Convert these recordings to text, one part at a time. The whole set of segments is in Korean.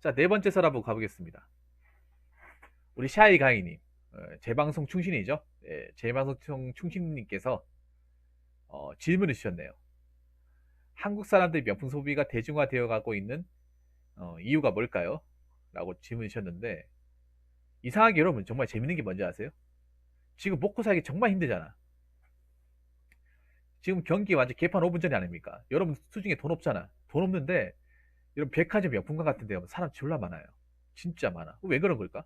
자, 네 번째 설 한번 가보겠습니다. 우리 샤이 가이님, 재방송 충신이죠? 예, 재방송 충신님께서 질문을 주셨네요. 한국 사람들의 명품 소비가 대중화되어 가고 있는 이유가 뭘까요? 라고 질문 주셨는데, 이상하게 여러분 정말 재밌는 게 뭔지 아세요? 지금 먹고 살기 정말 힘들잖아. 지금 경기 완전 개판 5분 전이 아닙니까? 여러분 수중에 돈 없잖아. 돈 없는데 이런 백화점 명품관 같은 데 가면 사람 졸라 많아요. 진짜 많아. 왜 그런 걸까?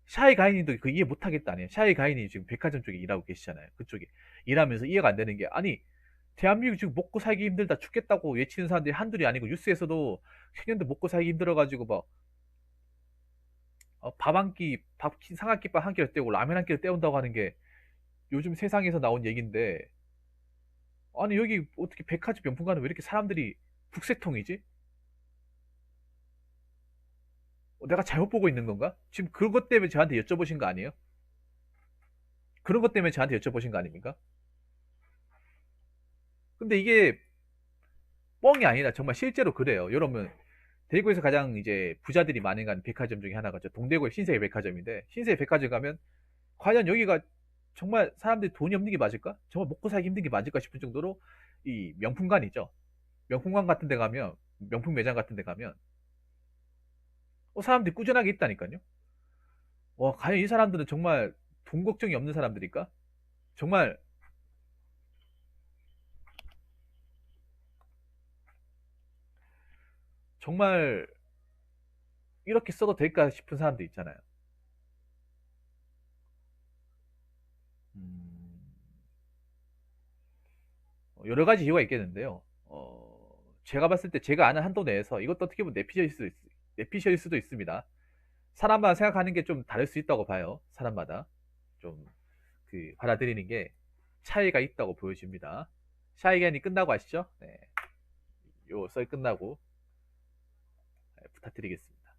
샤이 가인님도 그 이해 못하겠다 아니에요. 샤이 가인이 지금 백화점 쪽에 일하고 계시잖아요. 그쪽에 일하면서 이해가 안 되는 게, 아니 대한민국 지금 먹고 살기 힘들다 죽겠다고 외치는 사람들이 한둘이 아니고, 뉴스에서도 청년들 먹고 살기 힘들어가지고 막 밥 한 끼, 삼각김밥 한 끼를 때우고 라면 한 끼를 때운다고 하는 게 요즘 세상에서 나온 얘기인데, 아니 여기 어떻게 백화점 명품관은 왜 이렇게 사람들이 북새통이지? 내가 잘못 보고 있는 건가? 지금 그것 때문에 저한테 여쭤보신 거 아니에요? 그런 것 때문에 저한테 여쭤보신 거 아닙니까? 근데 이게 뻥이 아니라 정말 실제로 그래요. 여러분, 대구에서 가장 이제 부자들이 많이 가는 백화점 중에 하나가 저 동대구의 신세계 백화점인데, 신세계 백화점 가면 과연 여기가 정말 사람들이 돈이 없는 게 맞을까? 정말 먹고 살기 힘든 게 맞을까 싶을 정도로 이 명품관이죠. 명품관 같은 데 가면, 명품 매장 같은 데 가면 사람들이 꾸준하게 있다니까요. 와, 과연 이 사람들은 정말 돈 걱정이 없는 사람들일까? 정말 정말 이렇게 써도 될까 싶은 사람도 있잖아요. 음, 여러 가지 이유가 있겠는데요. 제가 봤을 때 제가 아는 한도 내에서 이것도 어떻게 보면 내피셜일 수도 있습니다. 사람마다 생각하는 게 좀 다를 수 있다고 봐요. 사람마다 좀 그 받아들이는 게 차이가 있다고 보여집니다. 샤이겐이 끝나고 아시죠? 네, 요 썰 끝나고 부탁드리겠습니다.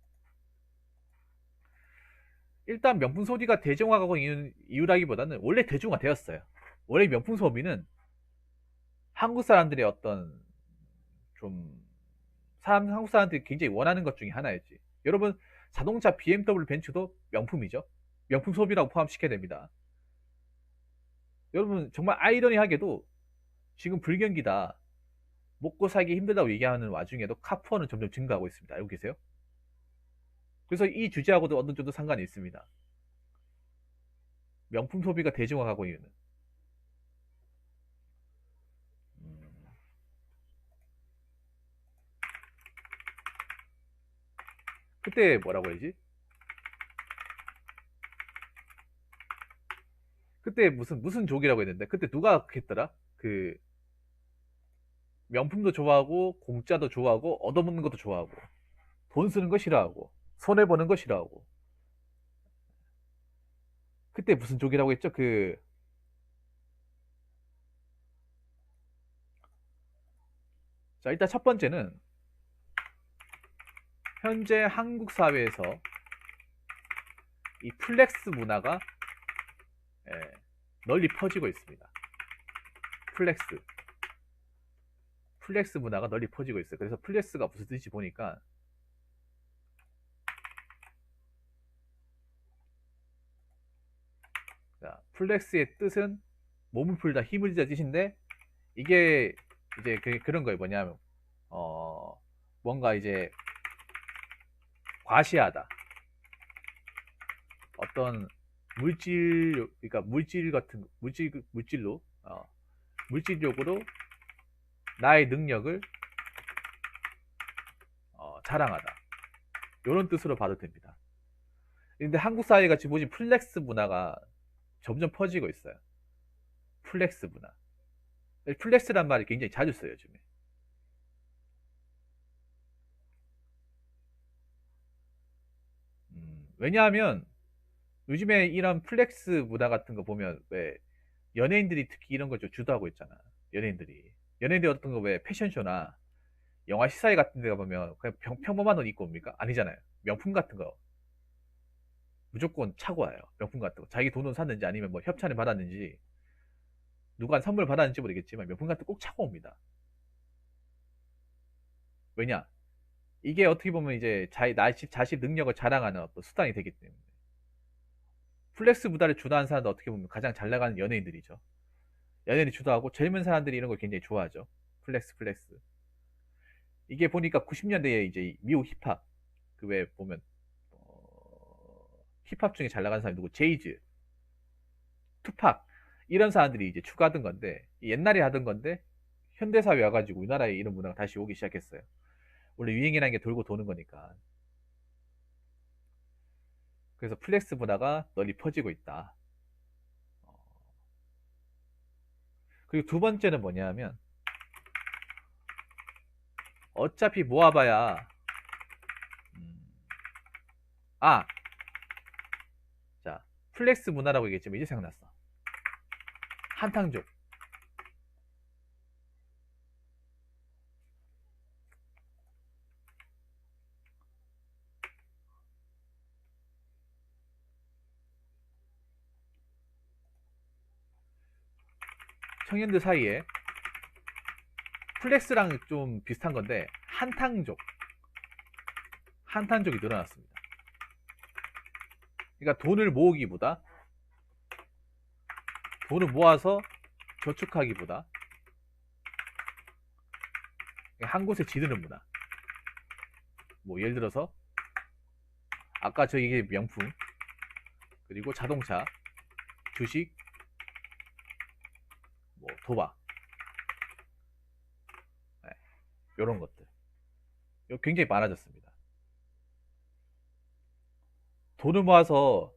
일단 명품 소비가 대중화하고 있는 이유라기보다는 원래 대중화되었어요. 원래 명품 소비는 한국 사람들의 어떤 좀 한국 사람들이 굉장히 원하는 것 중에 하나였지. 여러분, 자동차 BMW 벤츠도 명품이죠. 명품 소비라고 포함시켜야 됩니다. 여러분, 정말 아이러니하게도 지금 불경기다, 먹고 살기 힘들다고 얘기하는 와중에도 카푸어는 점점 증가하고 있습니다. 알고 계세요? 그래서 이 주제하고도 어느 정도 상관이 있습니다. 명품 소비가 대중화하고 있는. 음, 그때 뭐라고 해야지? 그때 무슨 족이라고 했는데, 그때 누가 했더라? 그 명품도 좋아하고 공짜도 좋아하고 얻어먹는 것도 좋아하고 돈 쓰는 거 싫어하고 손해 보는 거 싫어하고. 그때 무슨 족이라고 했죠? 자, 일단 첫 번째는 현재 한국 사회에서 이 플렉스 문화가 예, 널리 퍼지고 있습니다. 플렉스 플렉스 문화가 널리 퍼지고 있어요. 그래서 플렉스가 무슨 뜻인지 보니까, 자, 플렉스의 뜻은 몸을 풀다, 힘을 들다 뜻인데, 이게 이제 그런 거예요. 뭐냐면 어 뭔가 이제 과시하다, 어떤 물질, 그러니까 물질 같은 물질로 물질적으로 나의 능력을 자랑하다, 이런 뜻으로 봐도 됩니다. 근데 한국 사회가 지금 보신 플렉스 문화가 점점 퍼지고 있어요. 플렉스 문화. 플렉스란 말이 굉장히 자주 써요, 요즘에. 왜냐하면 요즘에 이런 플렉스 문화 같은 거 보면, 왜 연예인들이 특히 이런 걸 좀 주도하고 있잖아. 연예인들이 어떤 거, 왜 패션쇼나 영화 시사회 같은 데 가보면 그냥 평범한 옷 입고 옵니까? 아니잖아요. 명품 같은 거 무조건 차고 와요. 명품 같은 거 자기 돈으로 샀는지 아니면 뭐 협찬을 받았는지, 누가 선물 받았는지 모르겠지만 명품 같은 거 꼭 차고 옵니다. 왜냐? 이게 어떻게 보면 이제 자신 능력을 자랑하는 어떤 수단이 되기 때문에. 플렉스 무다를 주도하는 사람도 어떻게 보면 가장 잘 나가는 연예인들이죠. 연예인이 주도하고 젊은 사람들이 이런 걸 굉장히 좋아하죠. 플렉스. 이게 보니까 90년대에 이제 미국 힙합, 그 왜 보면, 힙합 중에 잘 나가는 사람이 누구? 제이즈, 투팍, 이런 사람들이 이제 추가하던 건데, 옛날에 하던 건데, 현대사회 와가지고 우리나라에 이런 문화가 다시 오기 시작했어요. 원래 유행이라는 게 돌고 도는 거니까. 그래서 플렉스 문화가 널리 퍼지고 있다. 그리고 두 번째는 뭐냐면, 어차피 모아봐야, 음, 아, 자, 플렉스 문화라고 얘기했지만 이제 생각났어. 한탕족. 청년들 사이에 플렉스랑 좀 비슷한 건데 한탕족이 늘어났습니다. 그러니까 돈을 모으기보다 돈을 모아서 저축하기보다 한 곳에 지르는 문화. 뭐 예를 들어서 아까 저 얘기 명품, 그리고 자동차, 주식, 뭐 도박, 네, 이런 것들 굉장히 많아졌습니다. 돈을 모아서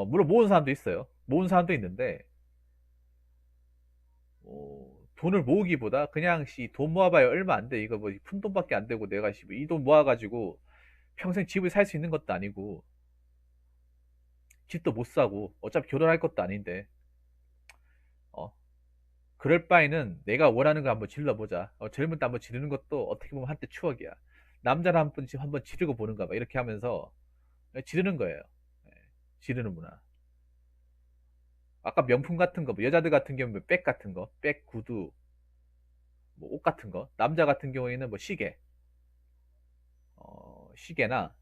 물론 모은 사람도 있어요. 모은 사람도 있는데 돈을 모으기보다 그냥 돈 모아봐야 얼마 안 돼. 이거 뭐 푼 돈밖에 안 되고 내가 이 돈 모아가지고 평생 집을 살 수 있는 것도 아니고 집도 못 사고 어차피 결혼할 것도 아닌데 어 그럴 바에는 내가 원하는 거 한번 질러보자. 젊은 때 한번 지르는 것도 어떻게 보면 한때 추억이야. 남자를 한번 지르고 보는가 봐. 이렇게 하면서 지르는 거예요. 예, 지르는 문화. 아까 명품 같은 거, 뭐 여자들 같은 경우는 백 같은 거, 백, 구두, 뭐 옷 같은 거. 남자 같은 경우에는 뭐 시계나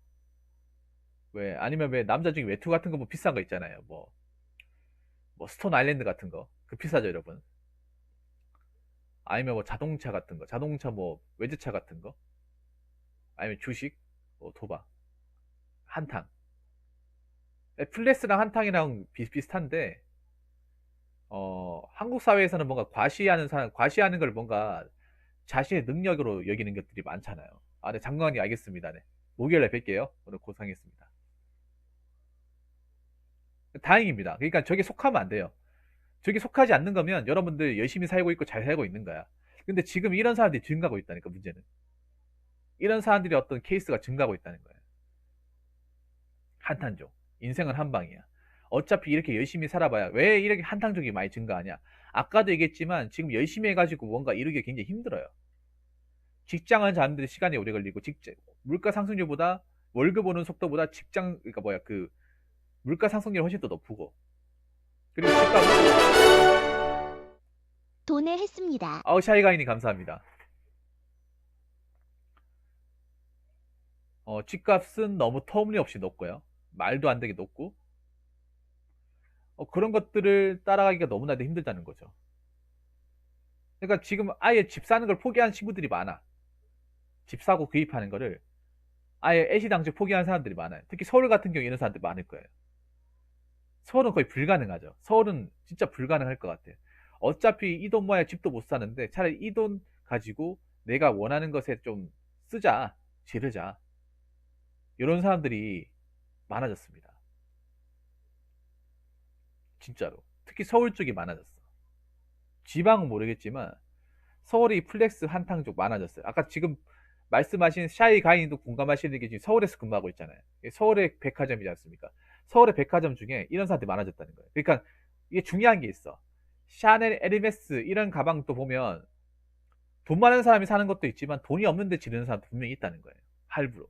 왜 아니면 왜 남자 중에 외투 같은 거 뭐 비싼 거 있잖아요. 뭐 스톤 아일랜드 같은 거, 그 비싸죠, 여러분. 아니면 뭐 자동차 같은 거, 자동차 뭐 외제차 같은 거, 아니면 주식, 뭐 도박, 한탕. 플레스랑 한탕이랑 비슷비슷한데 한국 사회에서는 뭔가 과시하는 걸 뭔가 자신의 능력으로 여기는 것들이 많잖아요. 아, 네, 장관님 알겠습니다. 네. 목요일에 뵐게요. 오늘 고생했습니다. 다행입니다. 그러니까 저게 속하면 안 돼요. 저게 속하지 않는 거면 여러분들 열심히 살고 있고 잘 살고 있는 거야. 근데 지금 이런 사람들이 증가하고 있다니까, 문제는. 이런 사람들이 어떤 케이스가 증가하고 있다는 거예요. 한탄족. 인생은 한 방이야. 어차피 이렇게 열심히 살아봐야 왜 이렇게 한탕족이 많이 증가하냐? 아까도 얘기했지만 지금 열심히 해가지고 뭔가 이루기 굉장히 힘들어요. 직장은 사람들이 시간이 오래 걸리고 물가 상승률보다 월급 오는 속도보다 그러니까 뭐야 그 물가 상승률이 훨씬 더 높고 그리고 집값 도내했습니다. 샤이가인이 감사합니다. 집값은 너무 터무니없이 높고요. 말도 안 되게 높고 그런 것들을 따라가기가 너무나도 힘들다는 거죠. 그러니까 지금 아예 집 사는 걸 포기한 친구들이 많아. 집 사고 구입하는 거를 아예 애시당초 포기한 사람들이 많아요. 특히 서울 같은 경우 이런 사람들 많을 거예요. 서울은 거의 불가능하죠. 서울은 진짜 불가능할 것 같아요. 어차피 이 돈 모아야 집도 못 사는데 차라리 이 돈 가지고 내가 원하는 것에 좀 쓰자, 지르자. 이런 사람들이 많아졌습니다. 진짜로. 특히 서울 쪽이 많아졌어. 지방은 모르겠지만 서울이 플렉스 한탕 쪽 많아졌어요. 아까 지금 말씀하신 샤이 가인도 공감하시는 게 지금 서울에서 근무하고 있잖아요. 서울의 백화점이지 않습니까? 서울의 백화점 중에 이런 사람들이 많아졌다는 거예요. 그러니까 이게 중요한 게 있어. 샤넬, 에르메스 이런 가방도 보면 돈 많은 사람이 사는 것도 있지만 돈이 없는데 지르는 사람도 분명히 있다는 거예요. 할부로.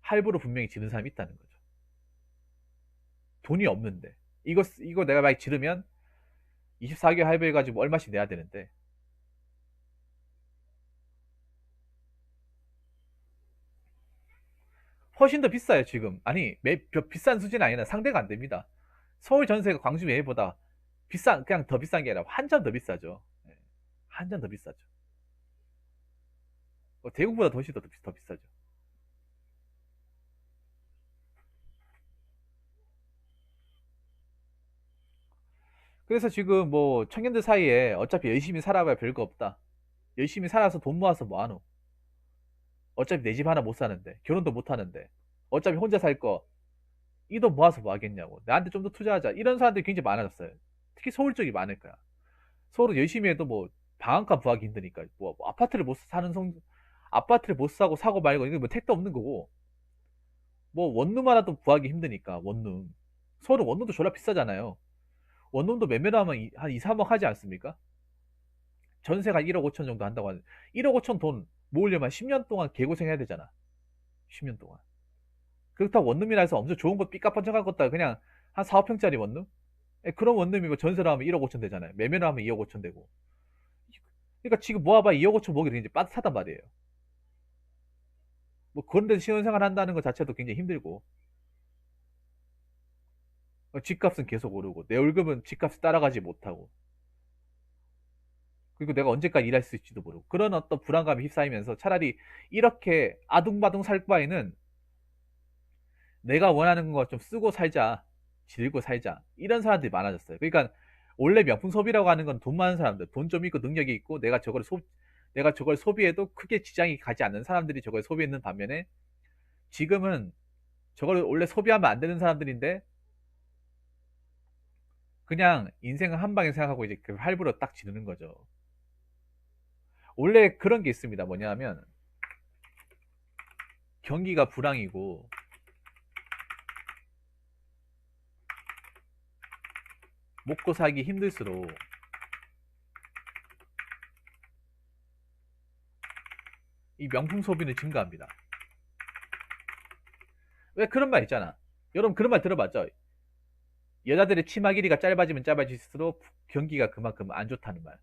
할부로 분명히 지르는 사람이 있다는 거죠. 돈이 없는데. 이거 내가 만약 지르면 24개월 할부해가지고 얼마씩 내야 되는데, 훨씬 더 비싸요, 지금. 아니, 비싼 수준이 아니라 상대가 안 됩니다. 서울 전세가 광주 매매보다 그냥 더 비싼 게 아니라 한참 더 비싸죠. 예, 한참 더 비싸죠. 대구보다 훨씬 더 비싸죠. 그래서 지금 뭐 청년들 사이에 어차피 열심히 살아봐야 별거 없다. 열심히 살아서 돈 모아서 뭐 하노? 어차피 내 집 하나 못 사는데, 결혼도 못 하는데, 어차피 혼자 살 거, 이 돈 모아서 뭐 하겠냐고. 나한테 좀 더 투자하자. 이런 사람들이 굉장히 많아졌어요. 특히 서울 쪽이 많을 거야. 서울은 열심히 해도 뭐 방한칸 구하기 힘드니까. 뭐 아파트를 못 사고 말고 이거 뭐 택도 없는 거고. 뭐 원룸 하나도 구하기 힘드니까 원룸. 서울은 원룸도 졸라 비싸잖아요. 원룸도 매매로 하면 한 2, 3억 하지 않습니까? 전세가 1억 5천 정도 한다고 하는 1억 5천 돈 모으려면 10년 동안 개고생해야 되잖아. 10년 동안. 그렇다고 원룸이라 해서 엄청 좋은 거 삐까뻔쩍한 것도 그냥 한 4, 5평짜리 원룸? 그런 원룸이고 전세로 하면 1억 5천 되잖아요. 매매로 하면 2억 5천 되고. 그러니까 지금 모아봐 2억 5천 모으기 굉장히 빠듯하단 말이에요. 뭐 그런 데서 신혼생활 한다는 것 자체도 굉장히 힘들고. 집값은 계속 오르고 내 월급은 집값을 따라가지 못하고. 그리고 내가 언제까지 일할 수 있을지도 모르고. 그런 어떤 불안감에 휩싸이면서 차라리 이렇게 아둥바둥 살 바에는 내가 원하는 거 좀 쓰고 살자. 지르고 살자. 이런 사람들이 많아졌어요. 그러니까 원래 명품 소비라고 하는 건 돈 많은 사람들, 돈 좀 있고 능력이 있고 내가 저걸 소비해도 크게 지장이 가지 않는 사람들이 저걸 소비했는 반면에 지금은 저걸 원래 소비하면 안 되는 사람들인데 그냥 인생을 한 방에 생각하고 이제 그 할부로 딱 지르는 거죠. 원래 그런 게 있습니다. 뭐냐면 경기가 불황이고 먹고 살기 힘들수록 이 명품 소비는 증가합니다. 왜 그런 말 있잖아. 여러분 그런 말 들어봤죠? 여자들의 치마 길이가 짧아지면 짧아질수록 경기가 그만큼 안 좋다는 말.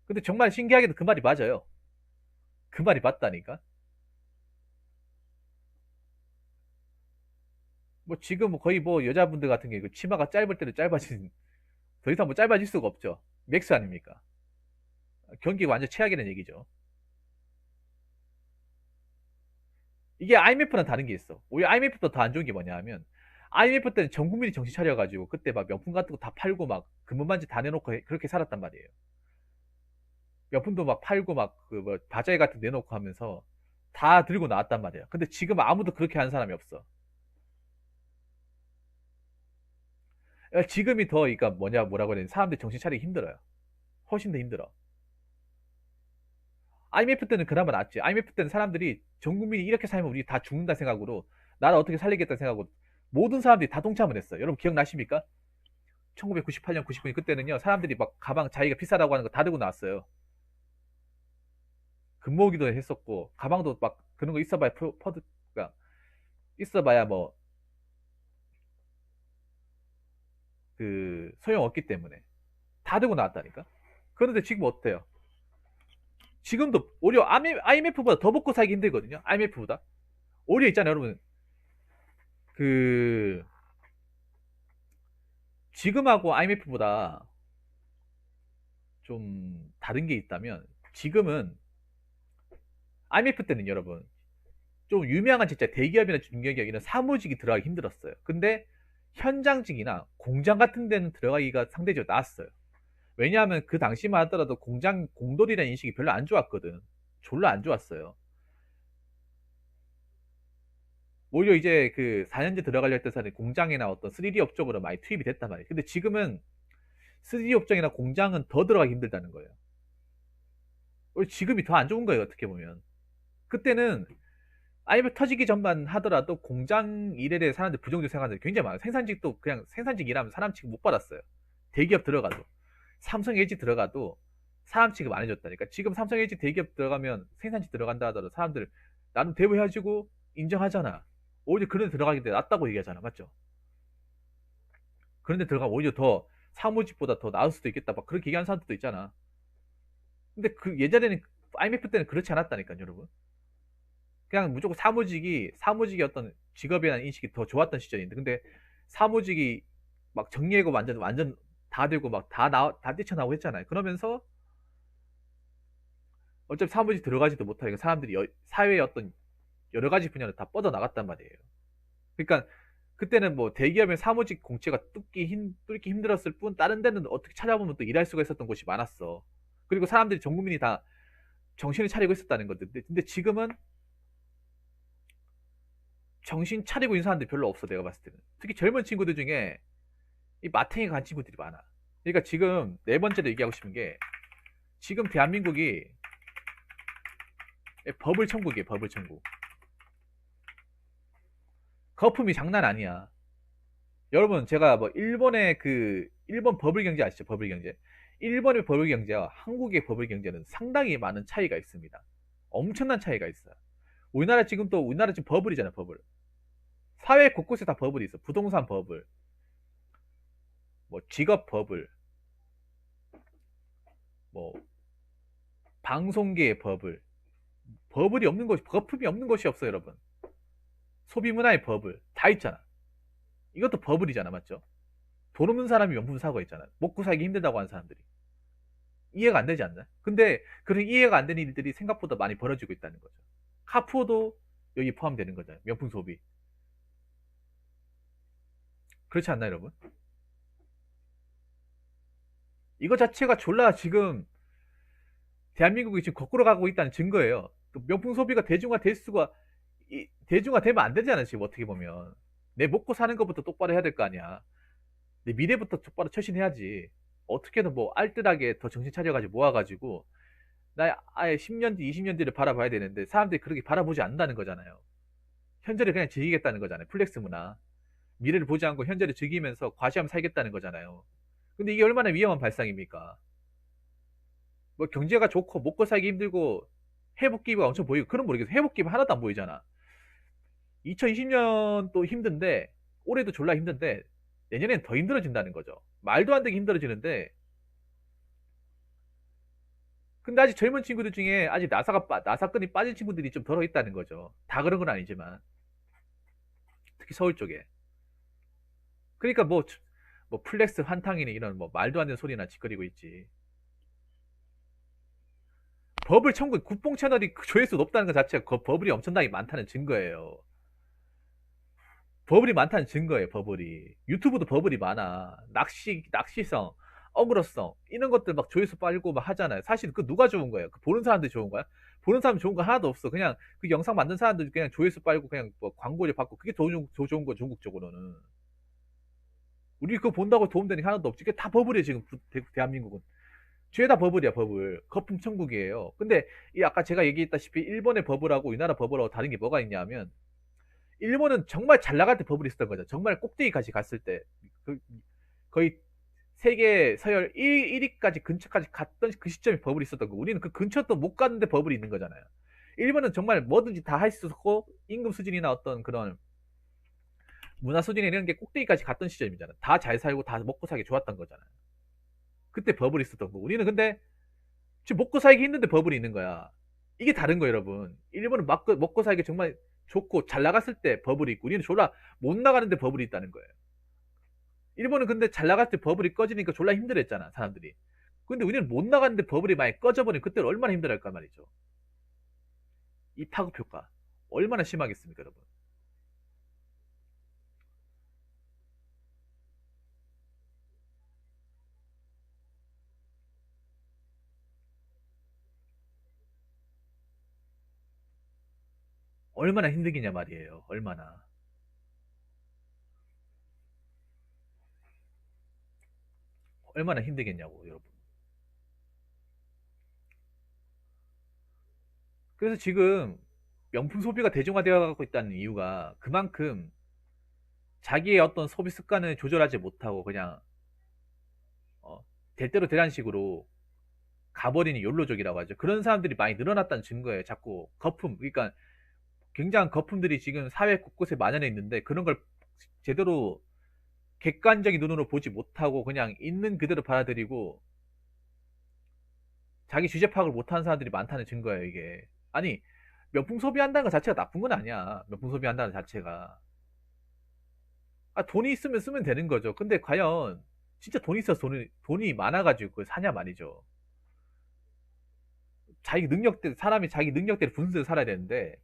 근데 정말 신기하게도 그 말이 맞아요. 그 말이 맞다니까. 뭐 지금 뭐 거의 뭐 여자분들 같은 게 그 치마가 짧을 때도 더 이상 뭐 짧아질 수가 없죠. 맥스 아닙니까? 경기가 완전 최악이라는 얘기죠. 이게 IMF랑 다른 게 있어. 오히려 IMF보다 더 안 좋은 게 뭐냐 하면 IMF 때는 전 국민이 정신 차려가지고 그때 막 명품 같은 거 다 팔고 막 금은반지 다 내놓고 그렇게 살았단 말이에요. 명품도 막 팔고 막 그 뭐 바자회 같은 거 내놓고 하면서 다 들고 나왔단 말이에요. 근데 지금 아무도 그렇게 하는 사람이 없어. 지금이 더 그러니까 뭐라고 해야 되나 사람들이 정신 차리기 힘들어요. 훨씬 더 힘들어. IMF 때는 그나마 낫지. IMF 때는 사람들이 전 국민이 이렇게 살면 우리 다 죽는다 생각으로 나라 어떻게 살리겠다 생각으로 모든 사람들이 다 동참을 했어요. 여러분 기억나십니까? 1998년, 99년 그때는요 사람들이 막 가방 자기가 비싸다고 하는 거 다 들고 나왔어요. 금모으기도 했었고 가방도 막 그런 거 있어봐야 퍼드가 있어봐야 뭐 그 소용없기 때문에 다 들고 나왔다니까. 그런데 지금 어때요? 지금도 오히려 IMF보다 더 먹고 살기 힘들거든요. IMF보다 오히려 있잖아요, 여러분. 그 지금하고 IMF보다 좀 다른 게 있다면 지금은 IMF 때는 여러분 좀 유명한 진짜 대기업이나 중견기업 이런 사무직이 들어가기 힘들었어요. 근데 현장직이나 공장 같은 데는 들어가기가 상대적으로 나았어요. 왜냐하면 그 당시만 하더라도 공장 공돌이라는 인식이 별로 안 좋았거든. 졸라 안 좋았어요. 오히려 이제 그 4년제 들어가려 했던 사람이 공장이나 어떤 3D 업종으로 많이 투입이 됐단 말이에요. 근데 지금은 3D 업종이나 공장은 더 들어가기 힘들다는 거예요. 오히려 지금이 더 안 좋은 거예요, 어떻게 보면. 그때는 IMF 터지기 전만 하더라도 공장 일에 대해 사람들 부정적 생각하는 굉장히 많아요. 생산직도 그냥 생산직 일하면 사람 취급 못 받았어요. 대기업 들어가도. 삼성 LG 들어가도 사람 취급 안 해줬다니까. 지금 삼성 LG 대기업 들어가면 생산직 들어간다 하더라도 사람들 나는 대우해가지고 인정하잖아. 오히려 그런 데 들어가기 때문에 낫다고 얘기하잖아. 맞죠? 그런데 들어가면 오히려 더 사무직보다 더 나을 수도 있겠다. 막 그렇게 얘기하는 사람들도 있잖아. 근데 그 예전에는 IMF 때는 그렇지 않았다니까요, 여러분. 그냥 무조건 사무직이 어떤 직업에 대한 인식이 더 좋았던 시절인데, 근데 사무직이 막 정리해고 완전 다 되고 막 다 뛰쳐나오고 했잖아요. 그러면서 어차피 사무직 들어가지도 못하니까 사람들이 사회의 어떤 여러 가지 분야로 다 뻗어나갔단 말이에요. 그러니까 그때는 뭐 대기업의 사무직 공채가 뚫기 힘들었을 뿐 다른 데는 어떻게 찾아보면 또 일할 수가 있었던 곳이 많았어. 그리고 사람들이 전 국민이 다 정신을 차리고 있었다는 건데, 근데 지금은 정신 차리고 있는 사람들이 별로 없어, 내가 봤을 때는. 특히 젊은 친구들 중에 이 마탱이 간 친구들이 많아. 그러니까 지금 네 번째로 얘기하고 싶은 게, 지금 대한민국이 버블 천국이에요, 버블 천국. 거품이 장난 아니야. 여러분, 제가 뭐 일본 버블 경제 아시죠? 버블 경제. 일본의 버블 경제와 한국의 버블 경제는 상당히 많은 차이가 있습니다. 엄청난 차이가 있어요. 우리나라 지금 버블이잖아, 버블. 사회 곳곳에 다 버블이 있어. 부동산 버블, 뭐 직업 버블, 뭐 방송계의 버블. 거품이 없는 것이 없어요, 여러분. 소비 문화의 버블 다 있잖아. 이것도 버블이잖아, 맞죠? 돈 없는 사람이 명품 사고 있잖아. 먹고 살기 힘들다고 하는 사람들이. 이해가 안 되지 않나? 근데 그런 이해가 안 되는 일들이 생각보다 많이 벌어지고 있다는 거죠. 카푸어도 여기 포함되는 거잖아요. 명품 소비. 그렇지 않나요, 여러분? 이거 자체가 졸라 지금 대한민국이 지금 거꾸로 가고 있다는 증거예요. 그 명품 소비가 대중화되면 안 되잖아, 지금 어떻게 보면. 내 먹고 사는 것부터 똑바로 해야 될 거 아니야. 내 미래부터 똑바로 처신해야지. 어떻게든 뭐 알뜰하게 더 정신 차려가지고 모아가지고 나 아예 10년 뒤, 20년 뒤를 바라봐야 되는데 사람들이 그렇게 바라보지 않는다는 거잖아요. 현재를 그냥 즐기겠다는 거잖아요. 플렉스 문화. 미래를 보지 않고 현재를 즐기면서 과시하면 살겠다는 거잖아요. 근데 이게 얼마나 위험한 발상입니까? 뭐 경제가 좋고 먹고 살기 힘들고 회복기가 엄청 보이고 그런 모르겠어. 회복기가 하나도 안 보이잖아. 2020년도 힘든데 올해도 졸라 힘든데 내년엔 더 힘들어진다는 거죠. 말도 안 되게 힘들어지는데, 근데 아직 젊은 친구들 중에 아직 나사건이 빠진 친구들이 좀 덜어 있다는 거죠. 다 그런 건 아니지만 특히 서울 쪽에. 그러니까 뭐 플렉스 환탕이니 이런 뭐 말도 안 되는 소리나 짓거리고 있지. 버블 천국 국뽕 채널이 조회수 높다는 것 자체가 그 버블이 엄청나게 많다는 증거예요. 버블이 많다는 증거예요, 버블이. 유튜브도 버블이 많아. 낚시성, 어그로성, 이런 것들 막 조회수 빨고 막 하잖아요. 사실 그 누가 좋은 거예요? 그 보는 사람들이 좋은 거야? 보는 사람 좋은 거 하나도 없어. 그냥 그 영상 만든 사람들 그냥 조회수 빨고 그냥 뭐 광고를 받고 그게 더 좋은 거, 중국적으로는. 우리 그거 본다고 도움되는 게 하나도 없지. 그게 다 버블이에요, 지금 대한민국은. 죄다 버블이야, 버블. 거품 천국이에요. 근데 이 아까 제가 얘기했다시피 일본의 버블하고 우리나라 버블하고 다른 게 뭐가 있냐면, 일본은 정말 잘 나갈 때 버블이 있었던 거죠. 정말 꼭대기까지 갔을 때. 그, 거의 세계 서열 1위까지 근처까지 갔던 그 시점이 버블이 있었던 거고, 우리는 그 근처도 못 갔는데 버블이 있는 거잖아요. 일본은 정말 뭐든지 다 할 수 있었고, 임금 수준이나 어떤 그런 문화 수준이 이런 게 꼭대기까지 갔던 시점이잖아요. 다 잘 살고 다 먹고 살기 좋았던 거잖아요. 그때 버블이 있었던 거고, 우리는 근데 지금 먹고 살기 힘든데 버블이 있는 거야. 이게 다른 거예요, 여러분. 일본은 먹고 살기 정말 좋고 잘 나갔을 때 버블이 있고, 우리는 졸라 못 나가는데 버블이 있다는 거예요. 일본은 근데 잘 나갈 때 버블이 꺼지니까 졸라 힘들었잖아, 사람들이. 근데 우리는 못 나갔는데 버블이 많이 꺼져버리면 그때는 얼마나 힘들할까 말이죠. 이 파급 효과. 얼마나 심하겠습니까, 여러분. 얼마나 힘들겠냐 말이에요. 얼마나. 얼마나 힘들겠냐고, 여러분. 그래서 지금 명품 소비가 대중화되어 가고 있다는 이유가 그만큼 자기의 어떤 소비 습관을 조절하지 못하고 그냥 어, 될 대로 되라는 식으로 가버리는 욜로족이라고 하죠. 그런 사람들이 많이 늘어났다는 증거예요. 자꾸 그러니까 굉장한 거품들이 지금 사회 곳곳에 만연해 있는데 그런 걸 제대로 객관적인 눈으로 보지 못하고 그냥 있는 그대로 받아들이고 자기 주제 파악을 못하는 사람들이 많다는 증거예요, 이게. 아니, 명품 소비한다는 것 자체가 나쁜 건 아니야. 명품 소비한다는 자체가. 아, 돈이 있으면 쓰면 되는 거죠. 근데 과연 진짜 돈이 있어서 돈이 많아가지고 그걸 사냐 말이죠. 자기 능력대로, 사람이 자기 능력대로 분수대로 살아야 되는데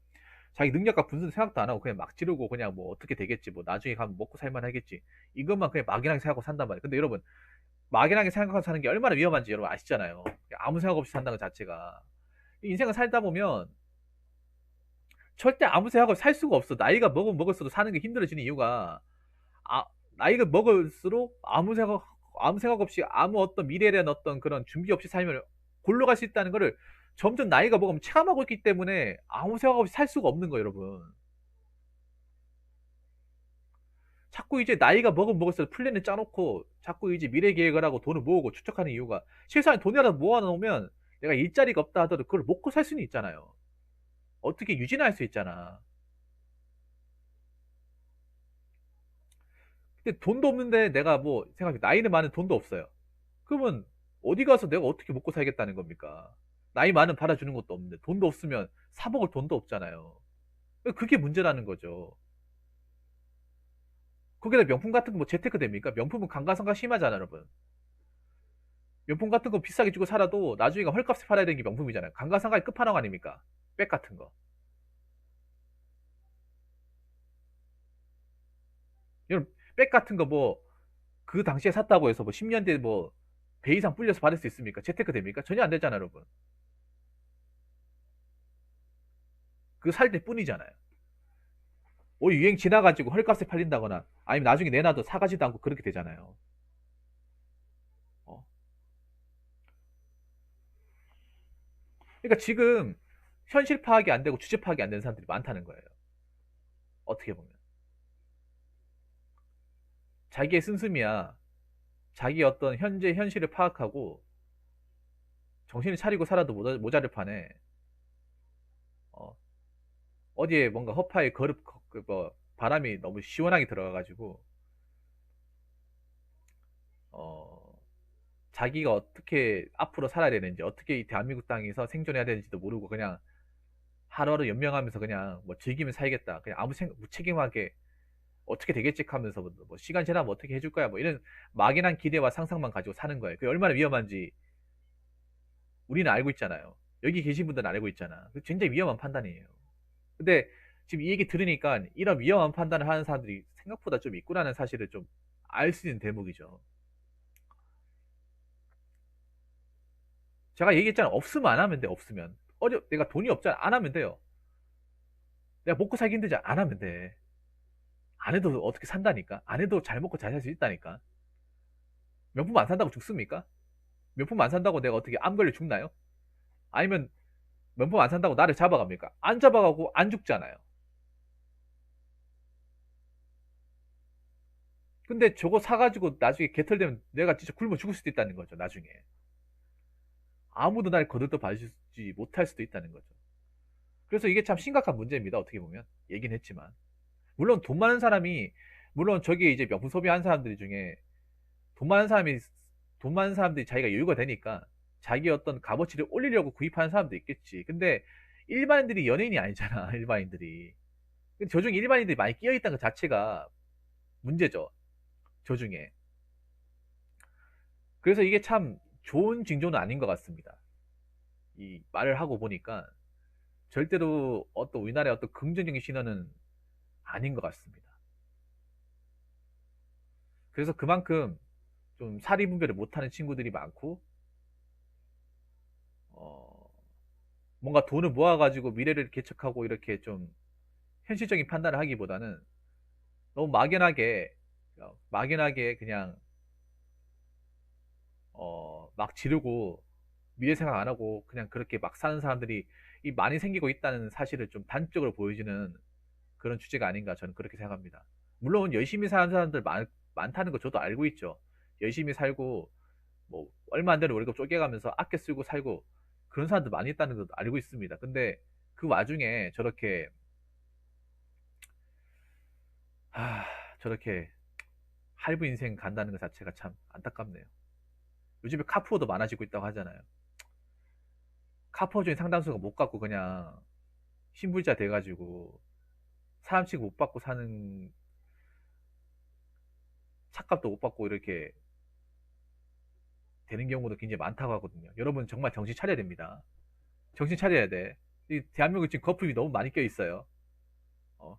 자기 능력과 분수는 생각도 안 하고 그냥 막 지르고 그냥 뭐 어떻게 되겠지, 뭐 나중에 가면 먹고 살만 하겠지, 이것만 그냥 막연하게 생각하고 산단 말이에요. 근데 여러분, 막연하게 생각하고 사는 게 얼마나 위험한지 여러분 아시잖아요. 아무 생각 없이 산다는 것 자체가. 인생을 살다 보면 절대 아무 생각 없이 살 수가 없어. 나이가 먹으면 먹을수록 사는 게 힘들어지는 이유가, 아, 나이가 먹을수록 아무 생각 없이 아무 어떤 미래에 대한 어떤 그런 준비 없이 살면 골로 갈 수 있다는 거를 점점 나이가 먹으면 체감하고 있기 때문에 아무 생각 없이 살 수가 없는 거예요, 여러분. 자꾸 이제 나이가 먹으면 먹을수록 플랜을 짜놓고 자꾸 이제 미래 계획을 하고 돈을 모으고 축적하는 이유가, 실상에 돈이라도 모아놓으면 내가 일자리가 없다 하더라도 그걸 먹고 살 수는 있잖아요. 어떻게 유지는 할 수 있잖아. 근데 돈도 없는데 내가 뭐 생각해, 나이는 많은 돈도 없어요. 그러면 어디 가서 내가 어떻게 먹고 살겠다는 겁니까? 나이 많은 받아주는 것도 없는데 돈도 없으면 사 먹을 돈도 없잖아요. 그게 문제라는 거죠. 거기다 명품 같은 거 뭐 재테크 됩니까? 명품은 감가상각 심하잖아, 여러분. 명품 같은 거 비싸게 주고 살아도 나중에 헐값에 팔아야 되는 게 명품이잖아요. 감가상각의 끝판왕 아닙니까? 백 같은 거. 여러분, 백 같은 거 뭐 그 당시에 샀다고 해서 뭐 10년 뒤에 뭐 배 이상 불려서 받을 수 있습니까? 재테크 됩니까? 전혀 안 되잖아요, 여러분. 그 살 때 뿐이잖아요. 오, 유행 지나가지고 헐값에 팔린다거나 아니면 나중에 내놔도 사가지도 않고 그렇게 되잖아요. 어. 그러니까 지금 현실 파악이 안 되고 주제 파악이 안 되는 사람들이 많다는 거예요. 어떻게 보면. 자기의 씀씀이야. 자기 어떤 현재 현실을 파악하고 정신을 차리고 살아도 모자를 파네. 어, 어디에 뭔가 허파에 뭐 바람이 너무 시원하게 들어가가지고 어, 자기가 어떻게 앞으로 살아야 되는지, 어떻게 이 대한민국 땅에서 생존해야 되는지도 모르고 그냥 하루하루 연명하면서 그냥 뭐 즐기면 살겠다. 그냥 아무 생각 무책임하게 어떻게 되겠지 하면서 뭐 시간 지나면 어떻게 해줄 거야, 뭐 이런 막연한 기대와 상상만 가지고 사는 거예요. 그게 얼마나 위험한지 우리는 알고 있잖아요. 여기 계신 분들은 알고 있잖아. 굉장히 위험한 판단이에요. 근데 지금 이 얘기 들으니까 이런 위험한 판단을 하는 사람들이 생각보다 좀 있구나는 사실을 좀 알 수 있는 대목이죠. 제가 얘기했잖아. 없으면 안 하면 돼. 없으면. 내가 돈이 없잖아. 안 하면 돼요. 내가 먹고 살기 힘들지, 안 하면 돼. 안 해도 어떻게 산다니까. 안 해도 잘 먹고 잘 살 수 있다니까. 명품 안 산다고 죽습니까? 명품 안 산다고 내가 어떻게 암 걸려 죽나요? 아니면 명품 안 산다고 나를 잡아갑니까? 안 잡아가고 안 죽잖아요. 근데 저거 사가지고 나중에 개털되면 내가 진짜 굶어 죽을 수도 있다는 거죠, 나중에. 아무도 날 거들떠 봐주지 못할 수도 있다는 거죠. 그래서 이게 참 심각한 문제입니다, 어떻게 보면. 얘긴 했지만. 물론 돈 많은 사람이, 물론 저기 이제 명품 소비한 사람들 중에 돈 많은 사람이, 돈 많은 사람들이 자기가 여유가 되니까 자기 어떤 값어치를 올리려고 구입하는 사람도 있겠지. 근데 일반인들이 연예인이 아니잖아, 일반인들이. 근데 저 중에 일반인들이 많이 끼어있다는 것 자체가 문제죠, 저 중에. 그래서 이게 참 좋은 징조는 아닌 것 같습니다. 이 말을 하고 보니까 절대로 어떤 우리나라의 어떤 긍정적인 신호는 아닌 것 같습니다. 그래서 그만큼 좀 사리분별을 못하는 친구들이 많고, 어, 뭔가 돈을 모아가지고 미래를 개척하고 이렇게 좀 현실적인 판단을 하기보다는 너무 막연하게 그냥 막 지르고 미래 생각 안 하고 그냥 그렇게 막 사는 사람들이 많이 생기고 있다는 사실을 좀 단적으로 보여주는 그런 주제가 아닌가, 저는 그렇게 생각합니다. 물론 열심히 사는 사람들 많다는 거 저도 알고 있죠. 열심히 살고 뭐 얼마 안 되는 월급 쪼개가면서 아껴 쓰고 살고 그런 사람들 많이 있다는 것도 알고 있습니다. 근데 그 와중에 저렇게 하, 저렇게 할부 인생 간다는 것 자체가 참 안타깝네요. 요즘에 카푸어도 많아지고 있다고 하잖아요. 카푸어 중에 상당수가 못 갖고 그냥 신불자 돼가지고 사람 취급 못 받고 사는, 차값도 못 받고 이렇게 되는 경우도 굉장히 많다고 하거든요. 여러분 정말 정신 차려야 됩니다. 정신 차려야 돼. 이 대한민국 지금 거품이 너무 많이 껴 있어요. 어,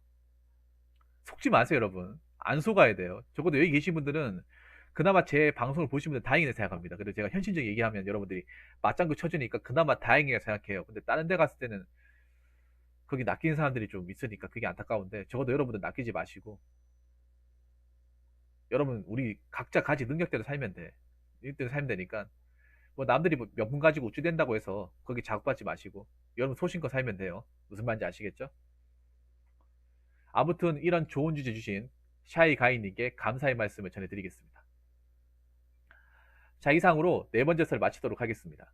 속지 마세요, 여러분. 안 속아야 돼요. 적어도 여기 계신 분들은 그나마 제 방송을 보신 분들 다행이라 생각합니다. 그래도 제가 현실적인 얘기하면 여러분들이 맞장구 쳐주니까 그나마 다행이라 생각해요. 근데 다른 데 갔을 때는 거기 낚이는 사람들이 좀 있으니까 그게 안타까운데, 적어도 여러분들 낚이지 마시고, 여러분 우리 각자 가진 능력대로 살면 돼. 능력대로 살면 되니까, 뭐 남들이 뭐 명분 가지고 우쭐댄다고 해서 거기 자극받지 마시고 여러분 소신껏 살면 돼요. 무슨 말인지 아시겠죠? 아무튼 이런 좋은 주제 주신 샤이 가이님께 감사의 말씀을 전해드리겠습니다. 자, 이상으로 네 번째 설 마치도록 하겠습니다.